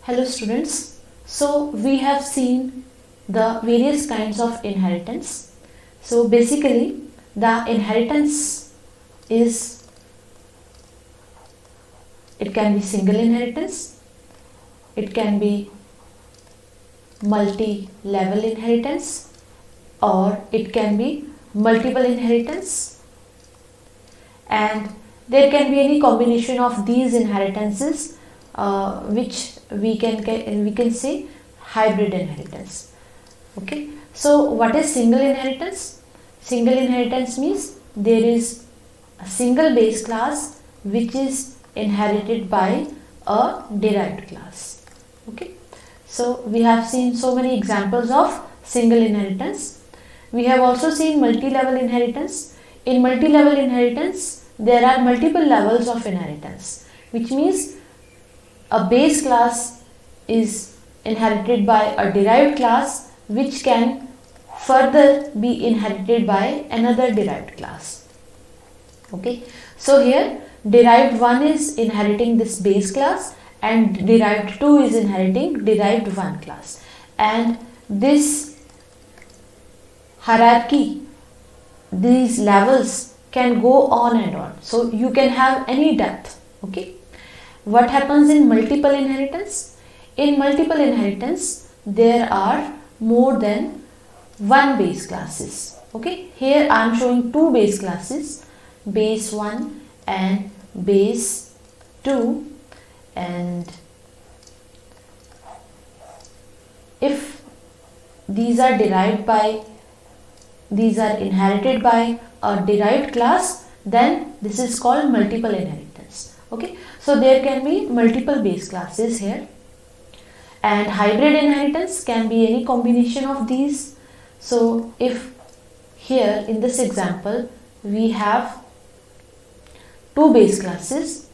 Hello students. So we have seen the various kinds of inheritance. So basically the inheritance is, it can be single inheritance, it can be multi-level inheritance, or it can be multiple inheritance, and there can be any combination of these inheritances which we can say hybrid inheritance. Okay, so what is single inheritance? Single inheritance means there is a single base class which is inherited by a derived class. Okay, so we have seen so many examples of single inheritance. We have also seen multi-level inheritance. In multi-level inheritance there are multiple levels of inheritance, which means a base class is inherited by a derived class which can further be inherited by another derived class. Okay, so here derived 1 is inheriting this base class and derived 2 is inheriting derived 1 class, and this hierarchy, these levels can go on and on, so you can have any depth. Okay, what happens in multiple inheritance? In multiple inheritance there are more than one base classes. Okay, here I am showing two base classes, base 1 and base 2, and if these are inherited by a derived class, then this is called multiple inheritance. Okay, so there can be multiple base classes here, and hybrid inheritance can be any combination of these. So if here in this example we have two base classes,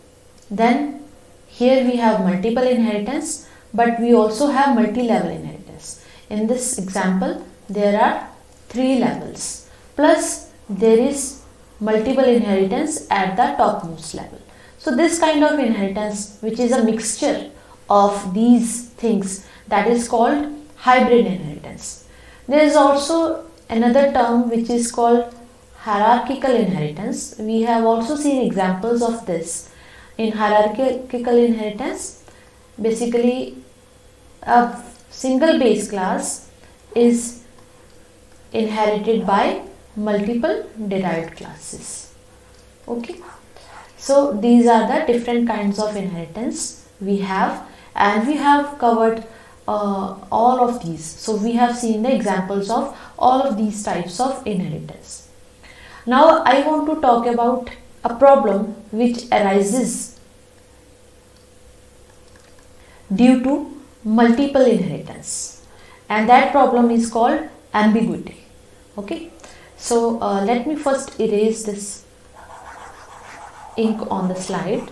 then here we have multiple inheritance, but we also have multi-level inheritance. In this example there are 3 levels, plus there is multiple inheritance at the topmost level. So this kind of inheritance, which is a mixture of these things, that is called hybrid inheritance. There is also another term which is called hierarchical inheritance. We have also seen examples of this. In hierarchical inheritance, basically a single base class is inherited by multiple derived classes. Okay, so these are the different kinds of inheritance we have, and we have covered all of these. So we have seen the examples of all of these types of inheritance. Now I want to talk about a problem which arises due to multiple inheritance, and that problem is called ambiguity. Okay, so let me first erase this ink on the slide.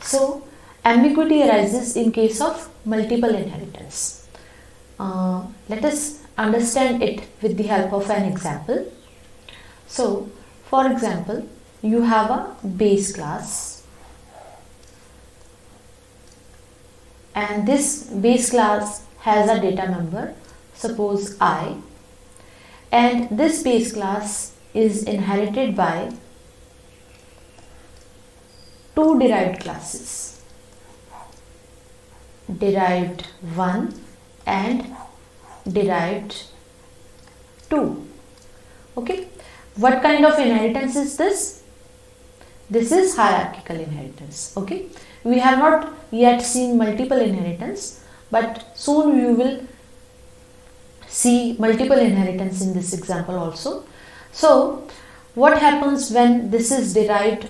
So ambiguity arises in case of multiple inheritance. Let us understand it with the help of an example. So for example, you have a base class, and this base class has a data member, suppose I, and this base class is inherited by two derived classes, derived 1 and derived 2. Okay, what kind of inheritance is this? This is hierarchical inheritance. Okay, we have not yet seen multiple inheritance, but soon you will see multiple inheritance in this example also. So what happens when this is derived,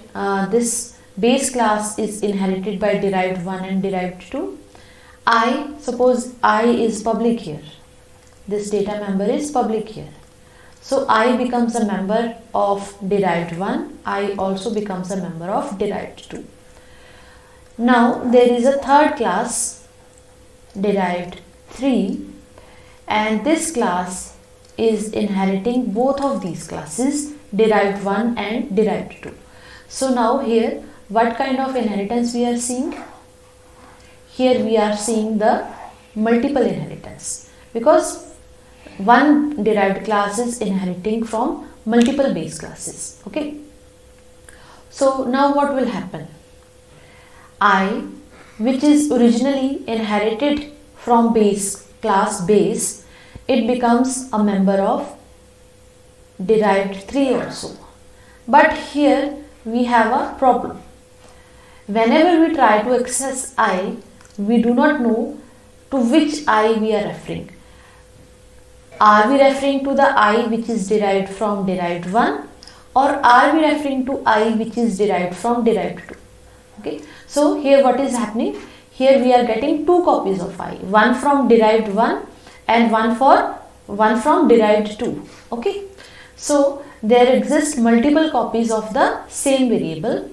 this base class is inherited by derived 1 and derived 2? Suppose I is public here, this data member is public here. So I becomes a member of derived 1, I also becomes a member of derived 2. Now there is a third class, derived 3, and this class is inheriting both of these classes, derived 1 and derived 2. So now here what kind of inheritance we are seeing? Here we are seeing the multiple inheritance, because one derived class is inheriting from multiple base classes. Okay. So now what will happen? I, which is originally inherited from base class base, it becomes a member of derived 3 also. But here we have a problem. Whenever we try to access I, we do not know to which I we are referring. Are we referring to the I which is derived from derived 1, or are we referring to I which is derived from derived 2? Okay. So here what is happening? Here we are getting two copies of I, one from derived 1 and one from derived 2. Okay. So there exist multiple copies of the same variable,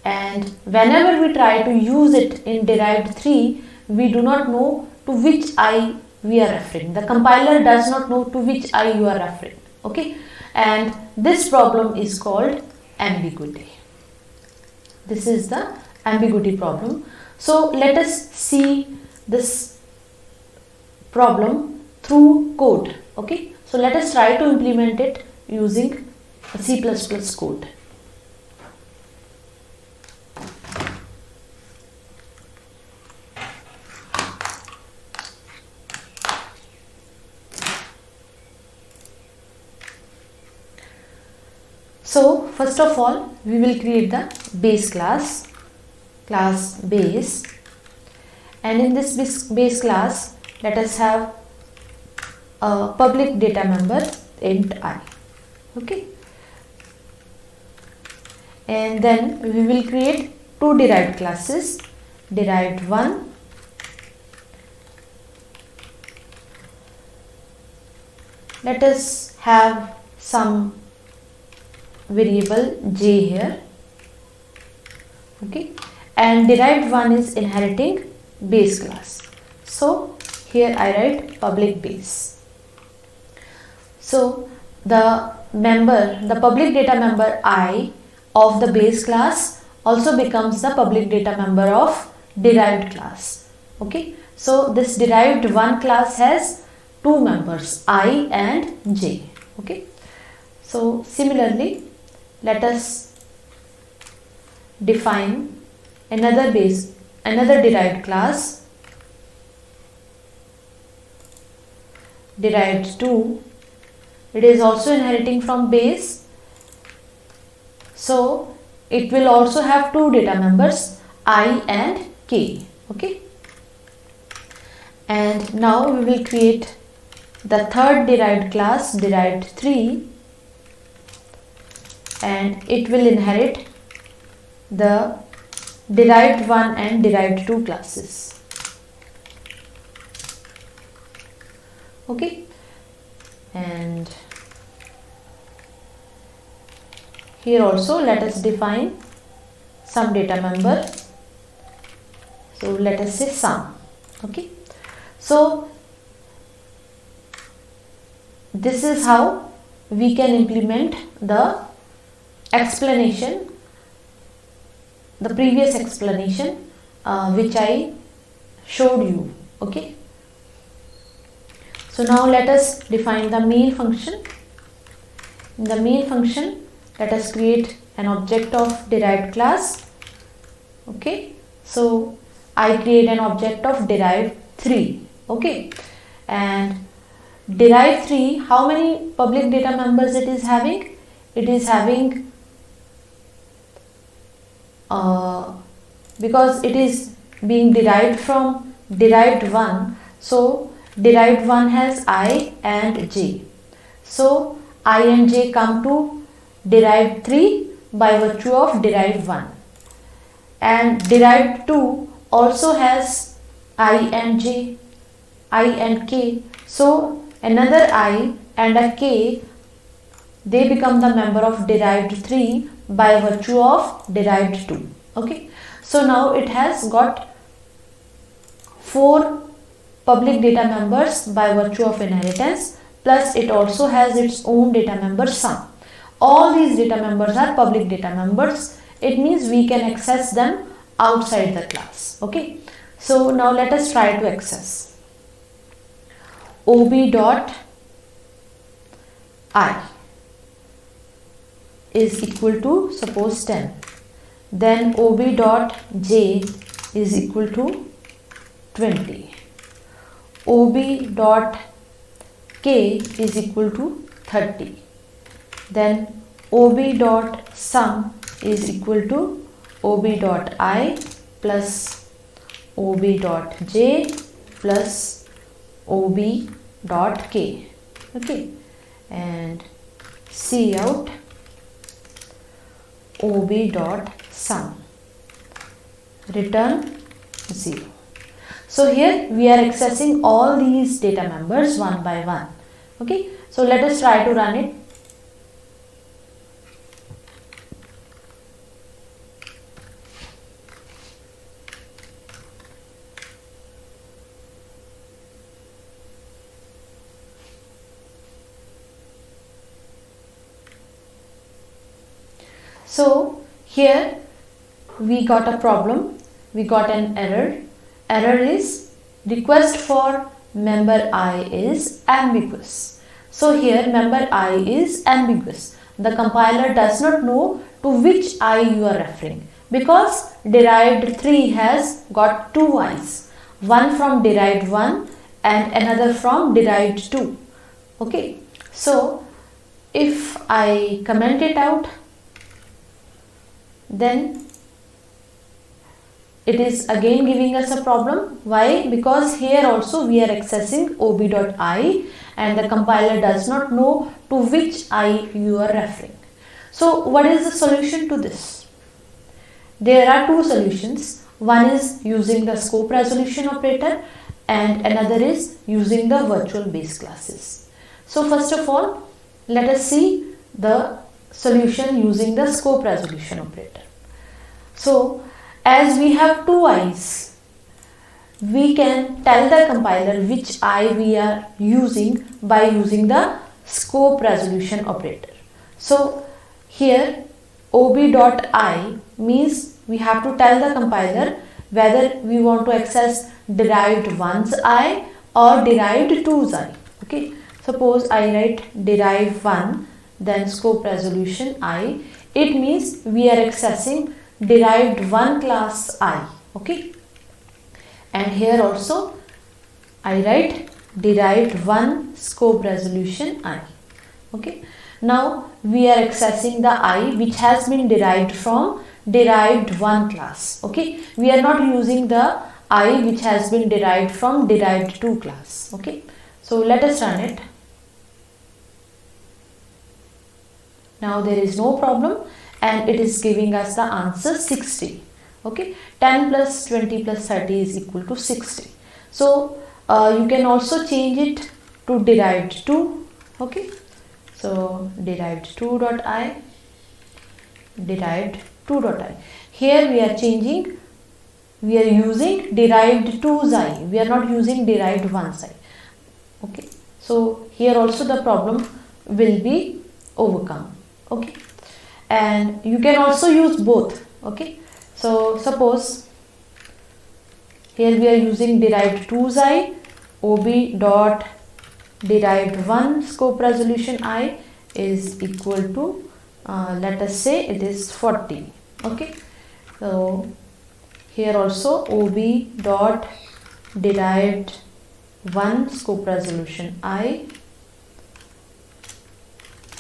and whenever we try to use it in derived 3, we do not know to which I we are referring. The compiler does not know to which I you are referring. Okay. And this problem is called ambiguity. This is the ambiguity problem. So let us see this problem through code. Okay. So let us try to implement it using C++ code. So first of all, we will create the base class base, and in this base class, let us have a public data member int I. Okay, and then we will create two derived classes, derived 1 let us have some variable j here. Okay, and derived 1 is inheriting base class, so here I write public base. So the public data member I of the base class also becomes the public data member of derived class. Okay, so this derived 1 class has two members, I and j. Okay, so similarly, let us define another derived class, derived 2. It is also inheriting from base, so it will also have two data members, I and k. Okay, and now we will create the third derived class, derived 3, and it will inherit the derived 1 and derived 2 classes. Okay, and here also let us define some data member, so let us say sum. Okay, so this is how we can implement the explanation, the previous explanation which I showed you. Okay, so now let us define the main function. In the main function, let us create an object of derived class. Okay, so I create an object of derived 3. Okay, and derived 3, how many public data members it is having? It is having because it is being derived from derived 1, so derived 1 has I and j. So I and j come to derived 3 by virtue of derived 1, and derived 2 also has I and j, I and k. So another I and a k, they become the member of derived 3 by virtue of derived 2. Okay, so now it has got 4 public data members by virtue of inheritance plus it also has its own data member sum. All these data members are public data members. It means we can access them outside the class. Okay. So now let us try to access. ob dot I is equal to suppose 10. Then ob dot j is equal to 20. ob dot k is equal to 30. Then ob dot sum is equal to ob dot I plus ob dot j plus ob dot k. Okay, and see out ob dot sum, return 0. So here we are accessing all these data members one by one. Okay, so let us try to run it. So here we got a problem, we got an error. Error is request for member I is ambiguous. So here member I is ambiguous. The compiler does not know to which I you are referring, because derived 3 has got two I's, one from derived 1 and another from derived 2. Okay, so if I comment it out, then it is again giving us a problem. Why? Because here also we are accessing ob.I and the compiler does not know to which I you are referring. So what is the solution to this? There are two solutions. One is using the scope resolution operator and another is using the virtual base classes. So first of all, let us see the solution using the scope resolution operator. So as we have two I's, we can tell the compiler which I we are using by using the scope resolution operator. So here ob.I means we have to tell the compiler whether we want to access derived 1's I or derived 2's I. Okay, suppose I write derived 1 then scope resolution I, it means we are accessing derived 1 class I. Okay, and here also I write derived 1 scope resolution I. Okay, now we are accessing the I which has been derived from derived 1 class. Okay, we are not using the I which has been derived from derived 2 class. Okay, so let us run it. Now there is no problem and it is giving us the answer 60. Okay, 10 plus 20 plus 30 is equal to 60. So you can also change it to derived 2. Okay, so derived 2.I, derived 2.I. Here we are changing, we are using derived 2's I, we are not using derived 1's I. Okay, so here also the problem will be overcome. Okay, and you can also use both. Okay, so suppose here we are using derived 2's I, ob dot derived 1 scope resolution I is equal to let us say it is 40. Okay, so here also ob dot derived 1 scope resolution I.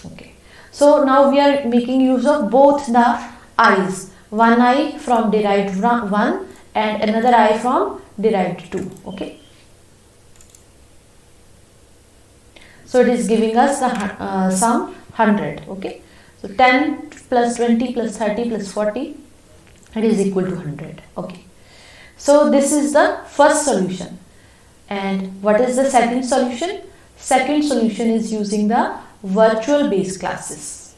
Okay, so now we are making use of both the I's, one I from derived 1 and another I from derived 2. Okay, so it is giving us the sum 100. Okay, so 10 plus 20 plus 30 plus 40, it is equal to 100. Okay, so this is the first solution. And what is the second solution? Second solution is using the virtual base classes.